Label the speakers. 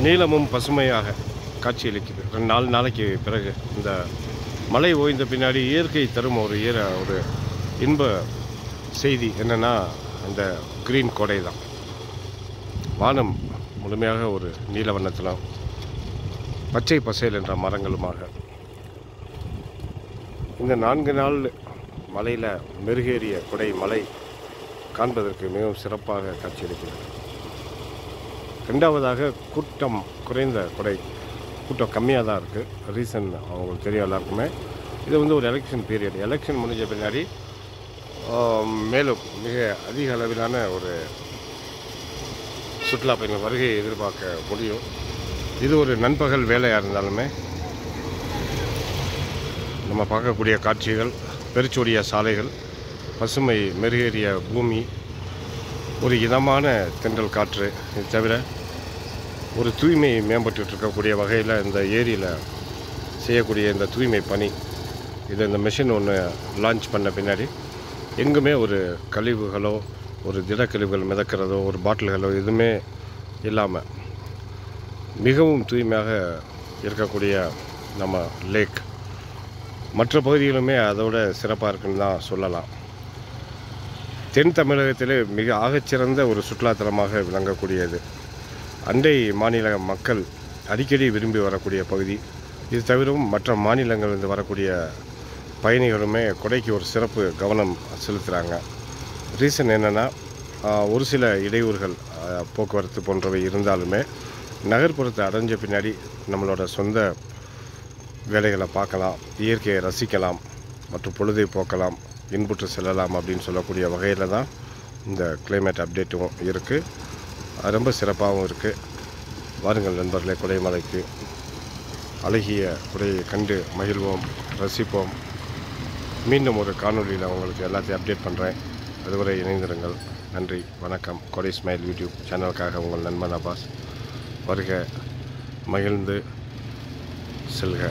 Speaker 1: நீளமும் பசுமையாக காட்சியளிக்குது. 4 நாளைக்கு பிறகு இந்த மழை ஓய்ந்த பின்னாடி இயற்கை தரும் ஒரு இன்ப செய்தி என்னென்னா அந்த க்ரீன் கோடை தான். வானம் முழுமையாக ஒரு நீல வண்ணத்திலும் பச்சை பசேல் என்ற மரங்களுமாக இந்த 4 நாள் மலையில் மெருகேறிய கொடை மலை காண்பதற்கு மிகவும் சிறப்பாக காட்சியளிக்கிறது. ரெண்டாவதாக கூட்டம் குறைந்த கொடை, கூட்டம் கம்மியாக தான் இருக்குது. ரீசன் அவங்களுக்கு தெரியும் எல்லாருக்குமே. இது ஒரு எலெக்ஷன் பீரியட். எலெக்ஷன் முடிஞ்ச பின்னாடி மேலும் மிக அதிக அளவிலான ஒரு சுற்றுலா பயணிகள் வருகையை எதிர்பார்க்க முடியும். இது ஒரு நண்பகல் வேலையாக இருந்தாலுமே நம்ம பார்க்கக்கூடிய காட்சிகள், பெருச்சோடிய சாலைகள், பசுமை மெருகேறிய பூமி, ஒரு இதமான தென்றல் காற்று, இது தவிர ஒரு தூய்மை மேம்பட்டு இருக்கக்கூடிய வகையில் இந்த ஏரியில் செய்யக்கூடிய இந்த தூய்மை பணி, இது இந்த மிஷின் ஒன்று லான்ச் பண்ண பின்னாடி எங்குமே ஒரு கழிவுகளோ ஒரு திடக்கழிவுகள் மிதக்கிறதோ ஒரு பாட்டில்களோ எதுவுமே இல்லாமல் மிகவும் தூய்மையாக இருக்கக்கூடிய நம்ம லேக் மற்ற பகுதிகளுமே அதோட சிறப்பாக இருக்குன்னு தான் சொல்லலாம். தென் தமிழகத்திலே மிக ஆகச்சிறந்த ஒரு சுற்றுலாத்தலமாக விளங்கக்கூடியது. அண்டை மாநில மக்கள் அடிக்கடி விரும்பி வரக்கூடிய பகுதி. இது தவிரவும் மற்ற மாநிலங்களிலிருந்து வரக்கூடிய பயணிகளுமே கொடைக்கு ஒரு சிறப்பு கவனம் செலுத்துகிறாங்க. ரீசன் என்னென்னா, ஒரு சில இடையூறுகள் போக்குவரத்து போன்றவை இருந்தாலுமே நகர்ப்புறத்தை அடைஞ்ச பின்னாடி நம்மளோட சொந்த வேலைகளை பார்க்கலாம், இயற்கையை ரசிக்கலாம் மற்றும் பொழுதை போக்கலாம், இன்புற்று செல்லலாம் அப்படின்னு சொல்லக்கூடிய வகையில் தான் இந்த கிளைமேட் அப்டேட்டும் இருக்குது. ரொம்ப சிறப்பாகவும் இருக்குது. வாருங்கள் நண்பர்களே, கொடைமலைக்கு அழகிய கொடையை கண்டு மகிழ்வோம், ரசிப்போம். மீண்டும் ஒரு காணொலியில் உங்களுக்கு எல்லாத்தையும் அப்டேட் பண்ணுறேன். அதுவரை இணைந்திருங்கள். நன்றி, வணக்கம். கொடை ஸ்மைல் யூடியூப் சேனலுக்காக உங்கள் நண்பன் அப்பாஸ். வருக, மகிழ்ந்து செல்க.